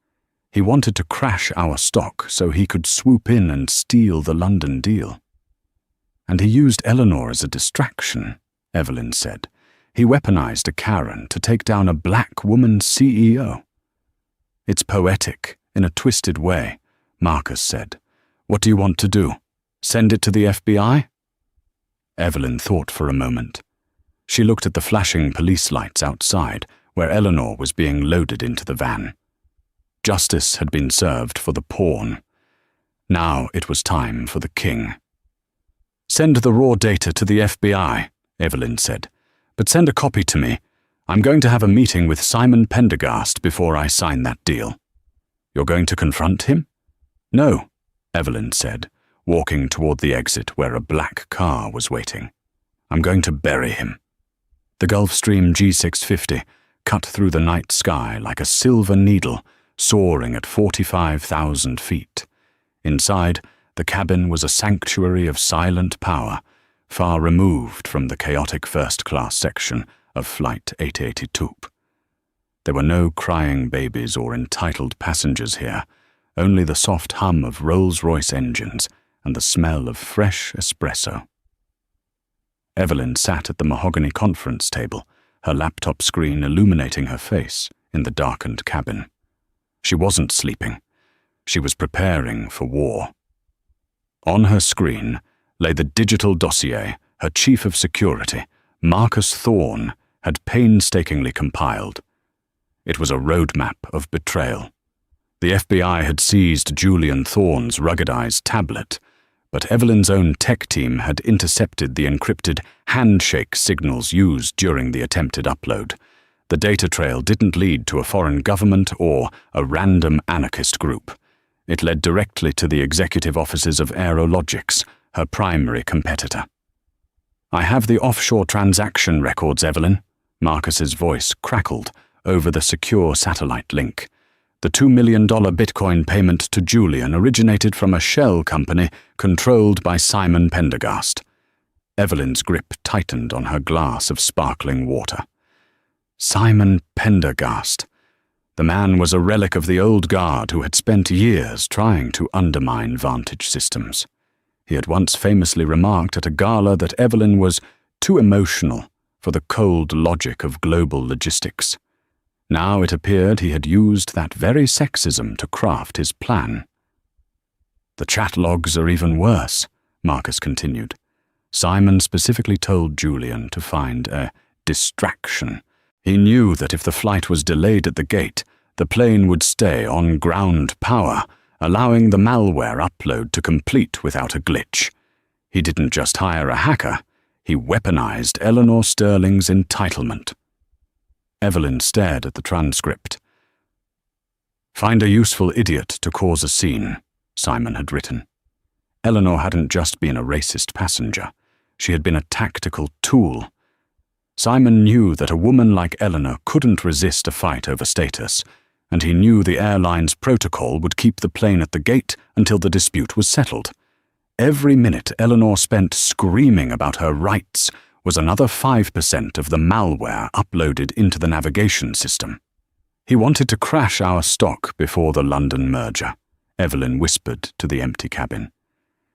"He wanted to crash our stock so he could swoop in and steal the London deal." "And he used Eleanor as a distraction," Evelyn said. "He weaponized a Karen to take down a black woman CEO." "It's poetic, in a twisted way," Marcus said. "What do you want to do? Send it to the FBI?" Evelyn thought for a moment. She looked at the flashing police lights outside, where Eleanor was being loaded into the van. Justice had been served for the pawn. Now it was time for the king. "Send the raw data to the FBI," Evelyn said. "But send a copy to me. I'm going to have a meeting with Simon Pendergast before I sign that deal." "You're going to confront him?" "No," Evelyn said, walking toward the exit where a black car was waiting. "I'm going to bury him." The Gulfstream G650 cut through the night sky like a silver needle, soaring at 45,000 feet. Inside, the cabin was a sanctuary of silent power, far removed from the chaotic first-class section of Flight 882. There were no crying babies or entitled passengers here, only the soft hum of Rolls-Royce engines and the smell of fresh espresso. Evelyn sat at the mahogany conference table, her laptop screen illuminating her face in the darkened cabin. She wasn't sleeping. She was preparing for war. On her screen lay the digital dossier her chief of security, Marcus Thorne, had painstakingly compiled. It was a roadmap of betrayal. The FBI had seized Julian Thorne's ruggedized tablet, but Evelyn's own tech team had intercepted the encrypted handshake signals used during the attempted upload. The data trail didn't lead to a foreign government or a random anarchist group. It led directly to the executive offices of Aerologics, her primary competitor. "I have the offshore transaction records, Evelyn," Marcus's voice crackled over the secure satellite link. "The $2 million Bitcoin payment to Julian originated from a shell company controlled by Simon Pendergast." Evelyn's grip tightened on her glass of sparkling water. Simon Pendergast. The man was a relic of the old guard who had spent years trying to undermine Vantage Systems. He had once famously remarked at a gala that Evelyn was too emotional for the cold logic of global logistics. Now it appeared he had used that very sexism to craft his plan. "The chat logs are even worse," Marcus continued. Simon specifically told Julian to find a distraction. He knew that if the flight was delayed at the gate, the plane would stay on ground power, allowing the malware upload to complete without a glitch. He didn't just hire a hacker, he weaponized Eleanor Sterling's entitlement. Evelyn stared at the transcript. "Find a useful idiot to cause a scene," Simon had written. Eleanor hadn't just been a racist passenger. She had been a tactical tool. Simon knew that a woman like Eleanor couldn't resist a fight over status, and he knew the airline's protocol would keep the plane at the gate until the dispute was settled. Every minute Eleanor spent screaming about her rights was another 5% of the malware uploaded into the navigation system. "He wanted to crash our stock before the London merger," Evelyn whispered to the empty cabin.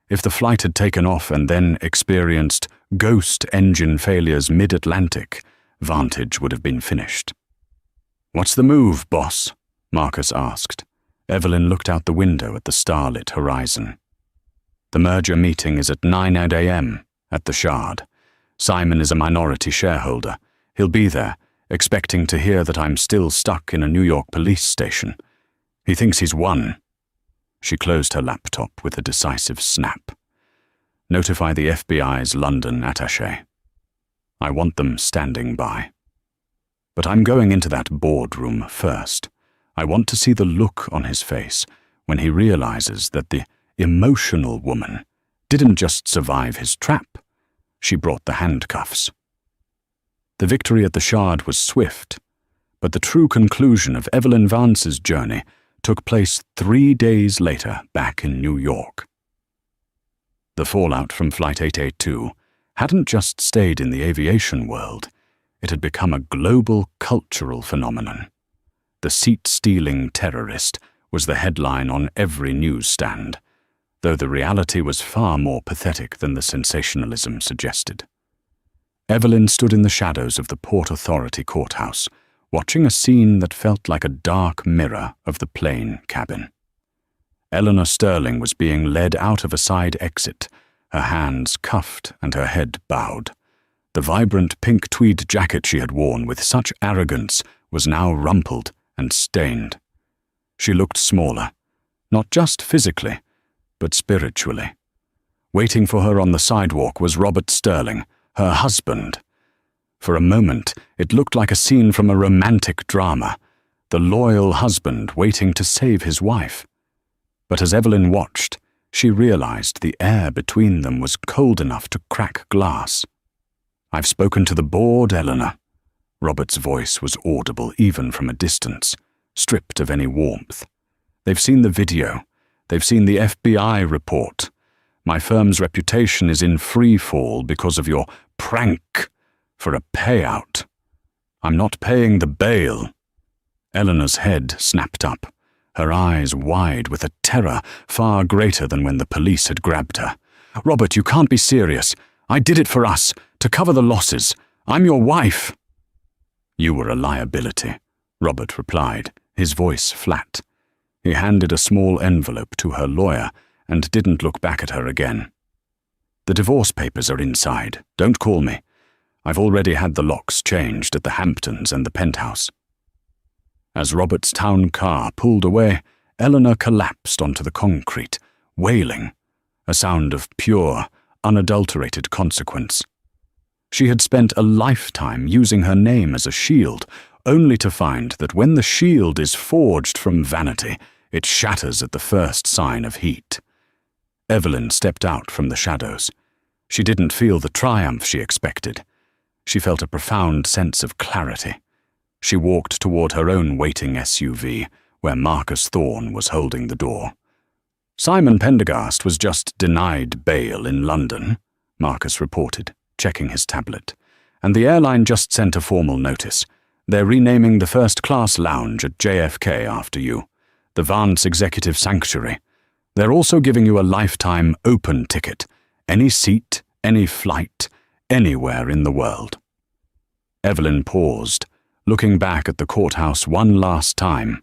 If the flight had taken off and then experienced ghost engine failures mid-Atlantic, Vantage would have been finished. "What's the move, boss?" Marcus asked. Evelyn looked out the window at the starlit horizon. "The merger meeting is at 9 a.m. at the Shard. Simon is a minority shareholder. He'll be there, expecting to hear that I'm still stuck in a New York police station. He thinks he's won." She closed her laptop with a decisive snap. "Notify the FBI's London attaché. I want them standing by. But I'm going into that boardroom first. I want to see the look on his face when he realizes that the emotional woman didn't just survive his trap, she brought the handcuffs." The victory at the Shard was swift, but the true conclusion of Evelyn Vance's journey took place 3 days later back in New York. The fallout from Flight 882 hadn't just stayed in the aviation world, it had become a global cultural phenomenon. "The seat-stealing terrorist" was the headline on every newsstand, though the reality was far more pathetic than the sensationalism suggested. Evelyn stood in the shadows of the Port Authority courthouse, watching a scene that felt like a dark mirror of the plane cabin. Eleanor Sterling was being led out of a side exit, her hands cuffed and her head bowed. The vibrant pink tweed jacket she had worn with such arrogance was now rumpled and stained. She looked smaller, not just physically, but spiritually. Waiting for her on the sidewalk was Robert Sterling, her husband. For a moment, it looked like a scene from a romantic drama, the loyal husband waiting to save his wife. But as Evelyn watched, she realized the air between them was cold enough to crack glass. "I've spoken to the board, Eleanor." Robert's voice was audible even from a distance, stripped of any warmth. "They've seen the video. They've seen the FBI report. My firm's reputation is in free fall because of your prank for a payout. I'm not paying the bail." Eleanor's head snapped up, her eyes wide with a terror far greater than when the police had grabbed her. "Robert, you can't be serious. I did it for us, to cover the losses. I'm your wife." "You were a liability," Robert replied, his voice flat. He handed a small envelope to her lawyer and didn't look back at her again. "The divorce papers are inside. Don't call me. I've already had the locks changed at the Hamptons and the Penthouse." As Robert's town car pulled away, Eleanor collapsed onto the concrete, wailing, a sound of pure, unadulterated consequence. She had spent a lifetime using her name as a shield, only to find that when the shield is forged from vanity, it shatters at the first sign of heat. Evelyn stepped out from the shadows. She didn't feel the triumph she expected. She felt a profound sense of clarity. She walked toward her own waiting SUV, where Marcus Thorne was holding the door. "Simon Pendergast was just denied bail in London," Marcus reported, checking his tablet. "And the airline just sent a formal notice. They're renaming the first-class lounge at JFK after you, the Vance Executive Sanctuary. They're also giving you a lifetime open ticket, any seat, any flight, anywhere in the world. Evelyn paused, looking back at the courthouse one last time.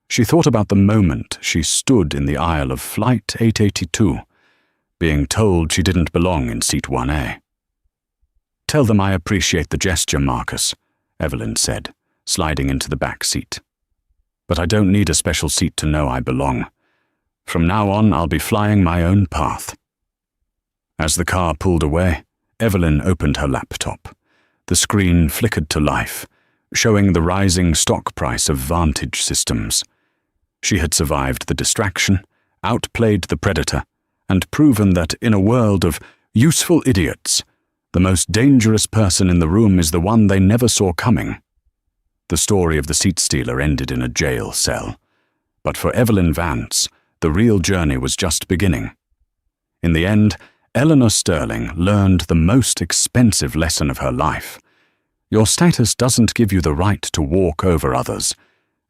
She thought about the moment she stood in the aisle of Flight 882, being told she didn't belong in Seat 1A. "Tell them I appreciate the gesture, Marcus," Evelyn said, sliding into the back seat. "But I don't need a special seat to know I belong. From now on, I'll be flying my own path." As the car pulled away, Evelyn opened her laptop. The screen flickered to life, showing the rising stock price of Vantage Systems. She had survived the distraction, outplayed the predator, and proven that in a world of useful idiots, the most dangerous person in the room is the one they never saw coming. The story of the seat stealer ended in a jail cell. But for Evelyn Vance, the real journey was just beginning. In the end, Eleanor Sterling learned the most expensive lesson of her life. Your status doesn't give you the right to walk over others,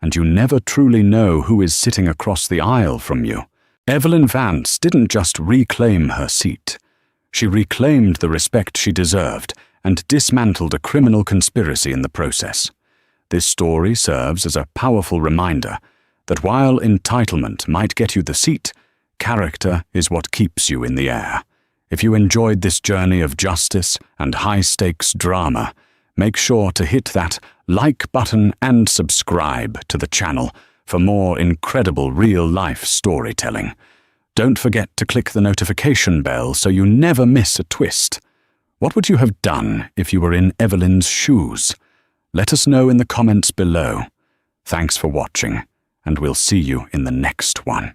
and you never truly know who is sitting across the aisle from you. Evelyn Vance didn't just reclaim her seat. She reclaimed the respect she deserved and dismantled a criminal conspiracy in the process. This story serves as a powerful reminder that while entitlement might get you the seat, character is what keeps you in the air. If you enjoyed this journey of justice and high-stakes drama, make sure to hit that like button and subscribe to the channel for more incredible real-life storytelling. Don't forget to click the notification bell so you never miss a twist. What would you have done if you were in Evelyn's shoes? Let us know in the comments below. Thanks for watching, and we'll see you in the next one.